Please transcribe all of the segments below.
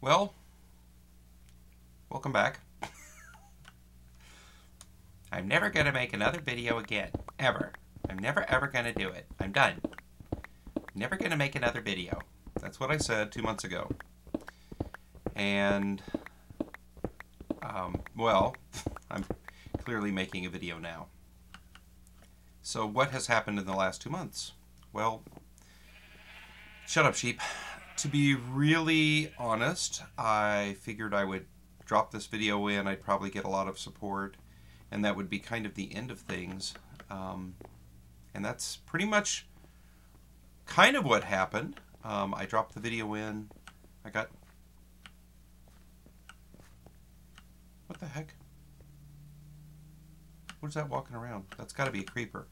Well, welcome back. I'm never going to make another video again. Ever. I'm never ever going to do it. I'm done. Never going to make another video. That's what I said 2 months ago. And, well, I'm clearly making a video now. So what has happened in the last 2 months? Well, shut up, sheep. To be really honest, I figured I would drop this video in. I'd probably get a lot of support, and that would be kind of the end of things. And that's pretty much kind of what happened. I dropped the video in. I got... What the heck? What is that walking around? That's got to be a creeper.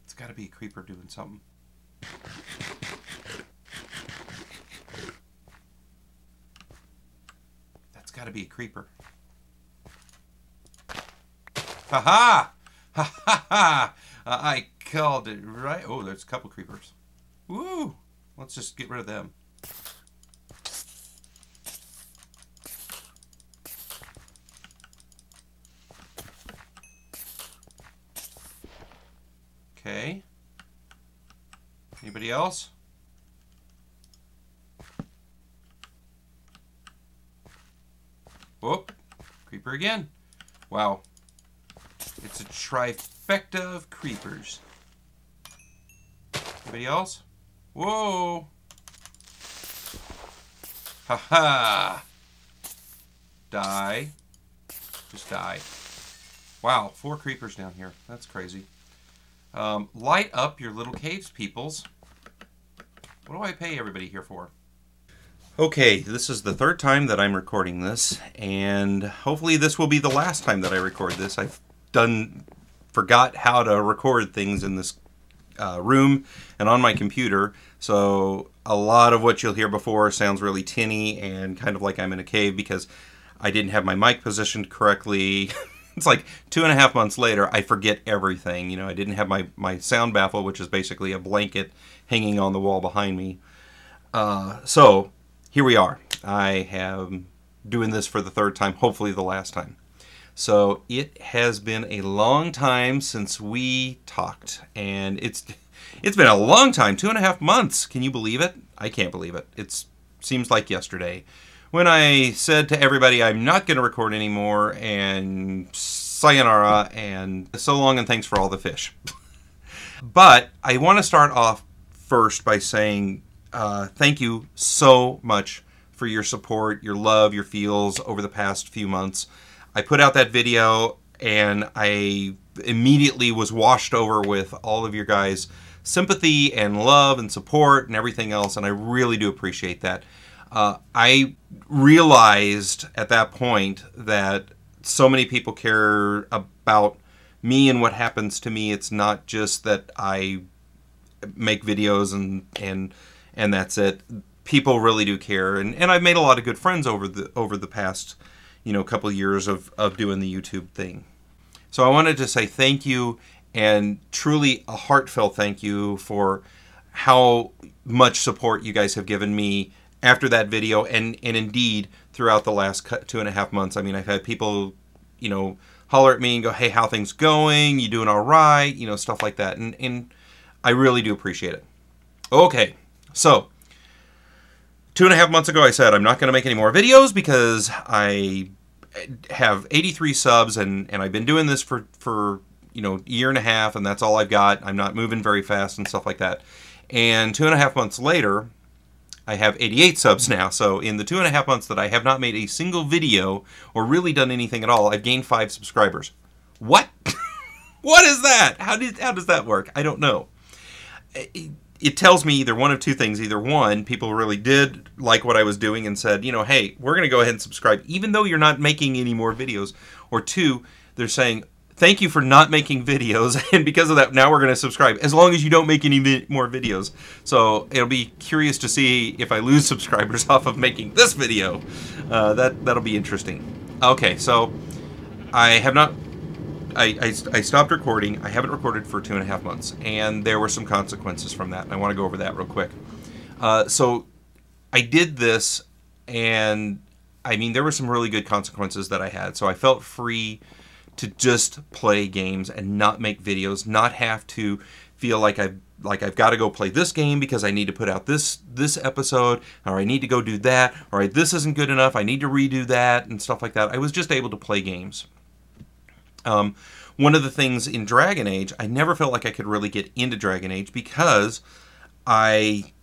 It's got to be a creeper doing something. That's got to be a creeper. Ha ha! Ha ha ha! I called it right. Oh, there's a couple creepers. Woo! Let's just get rid of them. Okay. Anybody else? Whoop. Creeper again. Wow. It's a trifecta of creepers. Anybody else? Whoa. Ha-ha. Die. Just die. Wow. 4 creepers down here. That's crazy. Light up your little caves, peoples. What do I pay everybody here for? Okay, this is the 3rd time that I'm recording this, and hopefully this will be the last time that I record this. I've forgot how to record things in this room and on my computer, so a lot of what you'll hear before sounds really tinny and kind of like I'm in a cave because I didn't have my mic positioned correctly. It's like 2.5 months later, I forget everything. You know, I didn't have my sound baffle, which is basically a blanket hanging on the wall behind me. So here we are. I am doing this for the 3rd time, hopefully the last time. So it has been a long time since we talked, and it's been a long time, 2.5 months. Can you believe it? I can't believe it. It seems like yesterday when I said to everybody I'm not going to record anymore, and sayonara, and so long and thanks for all the fish. But I want to start off first by saying thank you so much for your support, your love, your feels over the past few months. I put out that video and I immediately was washed over with all of your guys' sympathy and love and support and everything else, and I really do appreciate that. I realized at that point that so many people care about me and what happens to me. It's not just that I make videos and that's it. People really do care, and I've made a lot of good friends over the past, you know, couple years of doing the YouTube thing. So I wanted to say thank you, and truly a heartfelt thank you for how much support you guys have given me after that video, and indeed throughout the last 2.5 months. I mean, I've had people, you know, holler at me and go, hey, how things going? You doing all right? You know, stuff like that. And I really do appreciate it. Okay, so 2.5 months ago I said I'm not going to make any more videos because I have 83 subs and I've been doing this for you know, 1.5 years, and that's all I've got. I'm not moving very fast and stuff like that. And 2.5 months later, I have 88 subs now. So in the 2.5 months that I have not made a single video or really done anything at all, I've gained 5 subscribers. What? What is that? How does that work? I don't know. It tells me either one of 2 things. Either one, people really did like what I was doing and said, you know, hey, we're going to go ahead and subscribe even though you're not making any more videos. Or 2, they're saying, thank you for not making videos, and because of that, now we're going to subscribe, as long as you don't make any more videos. So it'll be curious to see if I lose subscribers off of making this video. That'll be interesting. Okay, so I have not I stopped recording. I haven't recorded for 2.5 months, and there were some consequences from that, and I want to go over that real quick. So I did this, and I mean, there were some really good consequences that I had. So I felt free to just play games and not make videos, not have to feel like I've got to go play this game because I need to put out this episode, or I need to go do that, or this isn't good enough, I need to redo that, and stuff like that. I was just able to play games. One of the things in Dragon Age, I never felt like I could really get into Dragon Age because I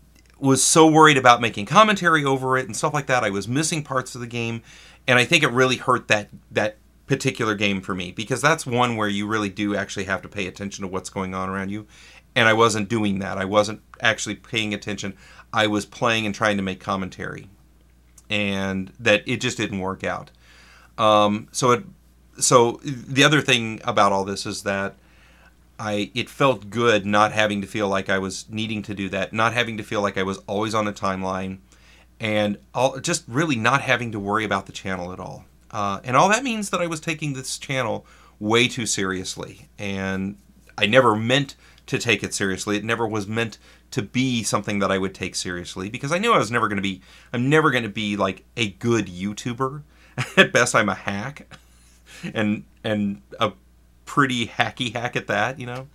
was so worried about making commentary over it and stuff like that. I was missing parts of the game, and I think it really hurt that particular game for me, because that's one where you really do actually have to pay attention to what's going on around you, and I wasn't doing that. I wasn't actually paying attention. I was playing and trying to make commentary, and that it just didn't work out. So the other thing about all this is that it felt good not having to feel like I was needing to do that, not having to feel like I was always on a timeline, and just really not having to worry about the channel at all. And all that means that I was taking this channel way too seriously, and I never meant to take it seriously. It never was meant to be something that I would take seriously, because I knew I was never going to be, I'm never going to be like a good YouTuber. At best, I'm a hack, and a pretty hacky hack at that, you know.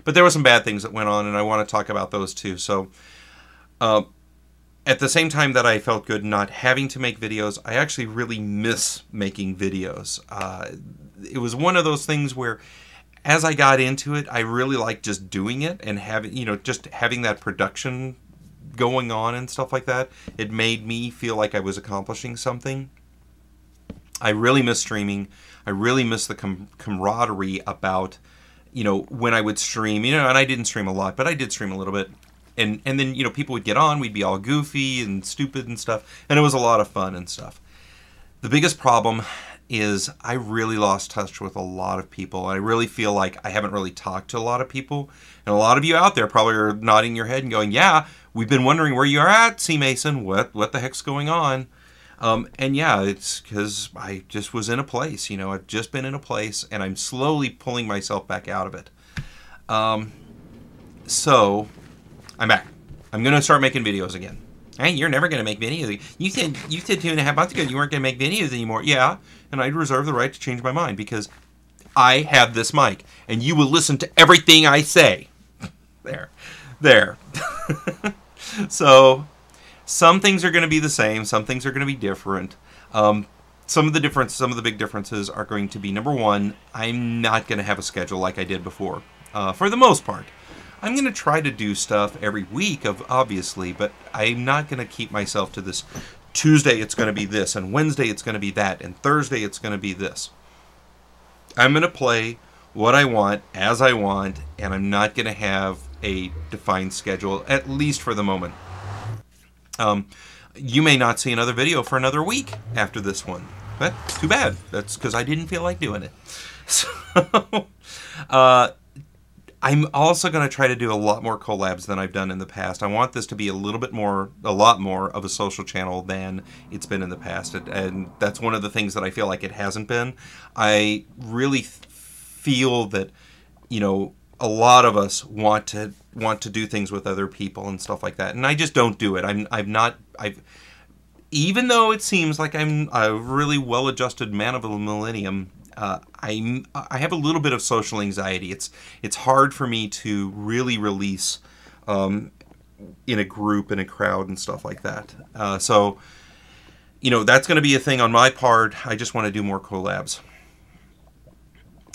But there were some bad things that went on, and I want to talk about those too. So at the same time that I felt good not having to make videos, I actually really miss making videos. It was one of those things where, as I got into it, I really liked just doing it and having, you know, just having that production going on and stuff like that. It made me feel like I was accomplishing something. I really miss streaming. I really miss the camaraderie about, you know, when I would stream, you know, and I didn't stream a lot, but I did stream a little bit. And then, you know, people would get on, we'd be all goofy and stupid and stuff, and it was a lot of fun and stuff. The biggest problem is I really lost touch with a lot of people. I really feel like I haven't really talked to a lot of people, and a lot of you out there probably are nodding your head and going, yeah, we've been wondering where you are at, C. Mason, what the heck's going on? And yeah, it's because I just was in a place, you know, I've just been in a place, and I'm slowly pulling myself back out of it. So I'm back. I'm going to start making videos again. Hey, you're never going to make videos. You said 2.5 months ago you weren't going to make videos anymore. Yeah, and I reserve the right to change my mind, because I have this mic, and you will listen to everything I say. There. So some things are going to be the same. Some things are going to be different. Some of the big differences are going to be, number one, I'm not going to have a schedule like I did before, for the most part. I'm going to try to do stuff every week, obviously, but I'm not going to keep myself to this. Tuesday it's going to be this, and Wednesday it's going to be that, and Thursday it's going to be this. I'm going to play what I want, as I want, and I'm not going to have a defined schedule, at least for the moment. You may not see another video for another week after this one. But too bad. That's because I didn't feel like doing it. So, I'm also going to try to do a lot more collabs than I've done in the past. I want this to be a lot more of a social channel than it's been in the past. And that's one of the things that I feel like it hasn't been. I really feel that, you know, a lot of us want to do things with other people and stuff like that. And I just don't do it. Even though it seems like I'm a really well-adjusted man of the millennium, I have a little bit of social anxiety. It's hard for me to really release in a group, in a crowd, and stuff like that. So, you know, that's going to be a thing on my part. I just want to do more collabs.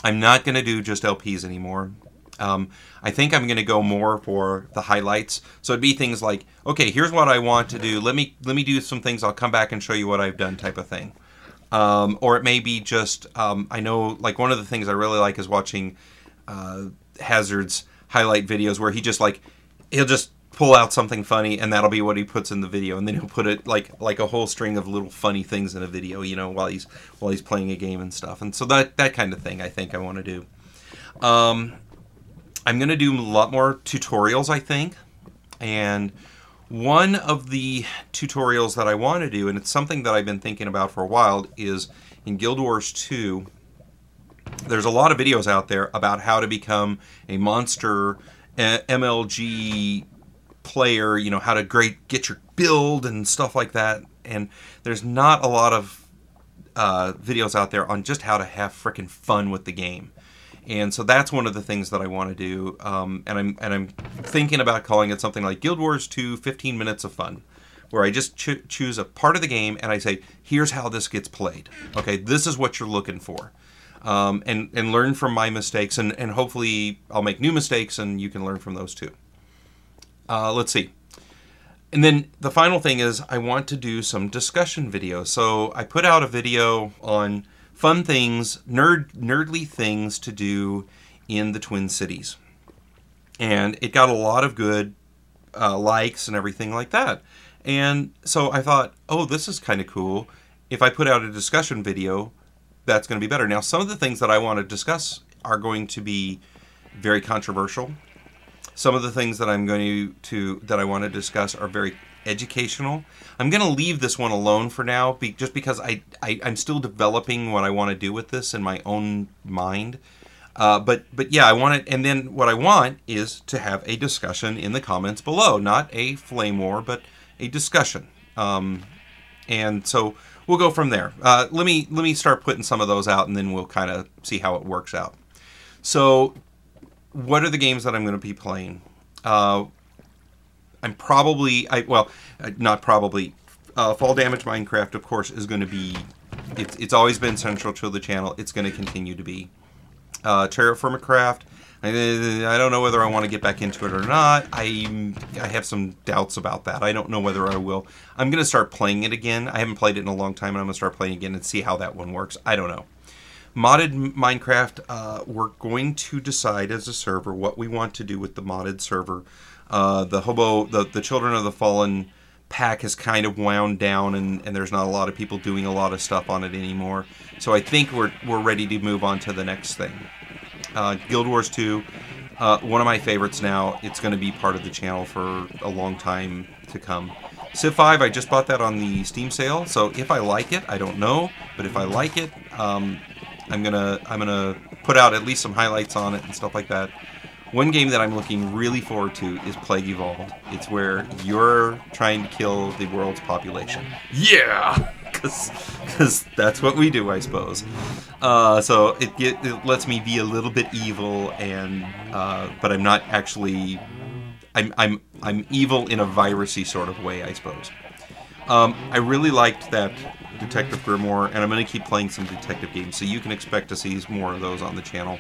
I'm not going to do just LPs anymore. I think I'm going to go more for the highlights. So it'd be things like, okay, here's what I want to do. Let me do some things. I'll come back and show you what I've done, type of thing. Or it may be just, I know, like, one of the things I really like is watching Hazard's highlight videos, where he'll just pull out something funny, and that'll be what he puts in the video, and then he'll put it like a whole string of little funny things in a video, you know, while he's playing a game and stuff. And so that kind of thing I think I want to do. I'm going to do a lot more tutorials, I think, and one of the tutorials that I want to do, and it's something that I've been thinking about for a while, is in Guild Wars 2, there's a lot of videos out there about how to become a monster MLG player, you know, how to get your build and stuff like that. And there's not a lot of videos out there on just how to have frickin' fun with the game. And so that's one of the things that I want to do. And I'm thinking about calling it something like Guild Wars 2 15 Minutes of Fun, where I just choose a part of the game and I say, here's how this gets played. Okay, this is what you're looking for. And learn from my mistakes, and hopefully I'll make new mistakes and you can learn from those too. Let's see. And then the final thing is I want to do some discussion videos. So I put out a video on fun things, nerdly things to do in the Twin Cities. And it got a lot of good likes and everything like that. And so I thought, oh, this is kind of cool. If I put out a discussion video, that's going to be better. Now, some of the things that I want to discuss are going to be very controversial. Some of the things that I want to discuss are very educational. I'm going to leave this one alone for now, just because I'm still developing what I want to do with this in my own mind. But yeah, I want it. And then what I want is to have a discussion in the comments below, not a flame war, but a discussion. And so we'll go from there. Let me start putting some of those out, and then we'll kind of see how it works out. So, what are the games that I'm going to be playing? Fall Damage Minecraft, of course, is going to be. It's always been central to the channel. It's going to continue to be. Terraformacraft. I don't know whether I want to get back into it or not. I have some doubts about that. I don't know whether I will. I'm going to start playing it again. I haven't played it in a long time, and I'm going to start playing it again and see how that one works. I don't know. Modded Minecraft, we're going to decide as a server what we want to do with the modded server. The Children of the Fallen pack has kind of wound down, and there's not a lot of people doing a lot of stuff on it anymore. So I think we're ready to move on to the next thing. Guild Wars 2, one of my favorites now. It's going to be part of the channel for a long time to come. Civ 5, I just bought that on the Steam sale, so if I like it, I don't know, but if I like it, I'm gonna put out at least some highlights on it and stuff like that. One game that I'm looking really forward to is Plague Evolved. It's where you're trying to kill the world's population. Yeah! Because that's what we do, I suppose. So it lets me be a little bit evil, and but I'm not actually. I'm evil in a virusy sort of way, I suppose. I really liked that Detective Grimoire, and I'm going to keep playing some detective games, so you can expect to see more of those on the channel.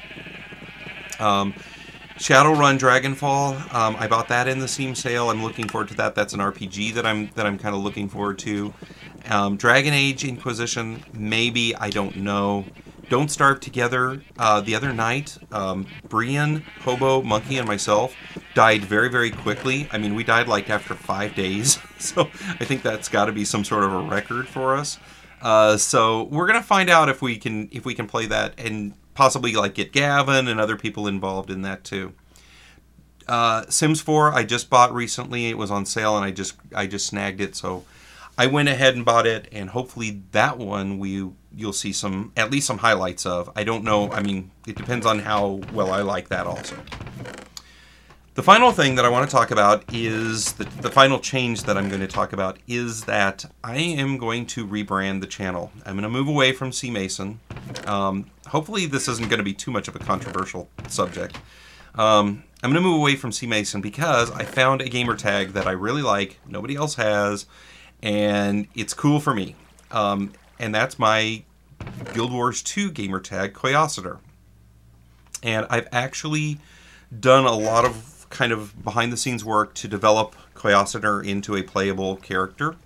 Shadowrun Dragonfall, I bought that in the Steam sale. I'm looking forward to that. That's an RPG that I'm kind of looking forward to. Dragon Age Inquisition, maybe, I don't know. Don't Starve Together, the other night, Brian, Hobo, Monkey, and myself died very, very quickly. I mean, we died like after 5 days, so I think that's got to be some sort of a record for us. So we're gonna find out if we can play that, and possibly like get Gavin and other people involved in that too. Sims 4 I just bought recently. It was on sale, and I just snagged it, so I went ahead and bought it, and hopefully that one you'll see at least some highlights of. I don't know. I mean, it depends on how well I like that also. The final thing that I want to talk about is the final change that I'm going to talk about is that I am going to rebrand the channel. I'm going to move away from CMason. Hopefully this isn't going to be too much of a controversial subject. I'm going to move away from CMason because I found a gamer tag that I really like, nobody else has, and it's cool for me. And that's my Guild Wars 2 gamer tag, Koyositor. And I've actually done a lot of kind of behind the scenes work to develop Koyositor into a playable character,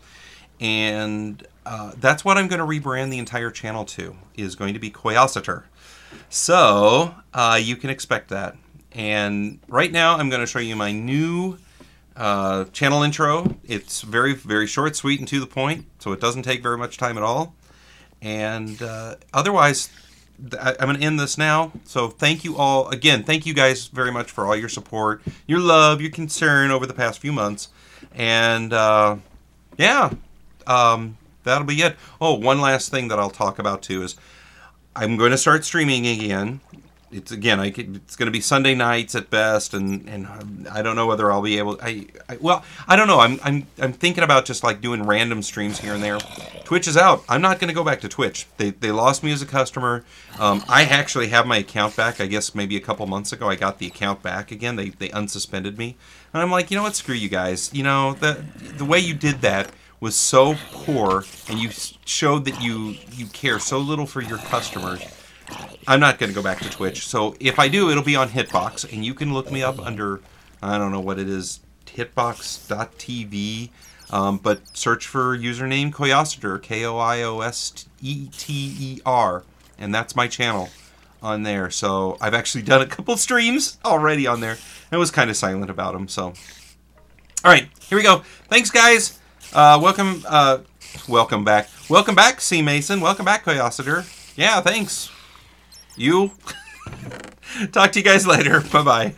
and that's what I'm going to rebrand the entire channel to, is going to be Koyositor. So you can expect that. And right now I'm going to show you my new channel intro. It's very, very short, sweet, and to the point, so it doesn't take very much time at all. And otherwise, I'm going to end this now. So thank you all. Again, thank you guys very much for all your support, your love, your concern over the past few months. And yeah, that'll be it. Oh, one last thing that I'll talk about too is I'm going to start streaming again. It's it's going to be Sunday nights at best, and I don't know whether I'll be able. Well, I don't know. I'm thinking about just like doing random streams here and there. Twitch is out. I'm not going to go back to Twitch. They lost me as a customer. I actually have my account back. I guess maybe a couple months ago I got the account back again. They unsuspended me, and I'm like, you know what? Screw you guys. You know the way you did that was so poor, and you showed that you care so little for your customers. I'm not going to go back to Twitch. So if I do, it'll be on Hitbox, and you can look me up under, I don't know what it is, hitbox.tv, but search for username Koyosteter, Koiosteter, and that's my channel on there. So I've actually done a couple streams already on there. I was kind of silent about them. So, all right, here we go. Thanks, guys. Welcome back. Welcome back, C. Mason. Welcome back, Koyosteter. Yeah, thanks. You. Talk to you guys later. Bye-bye.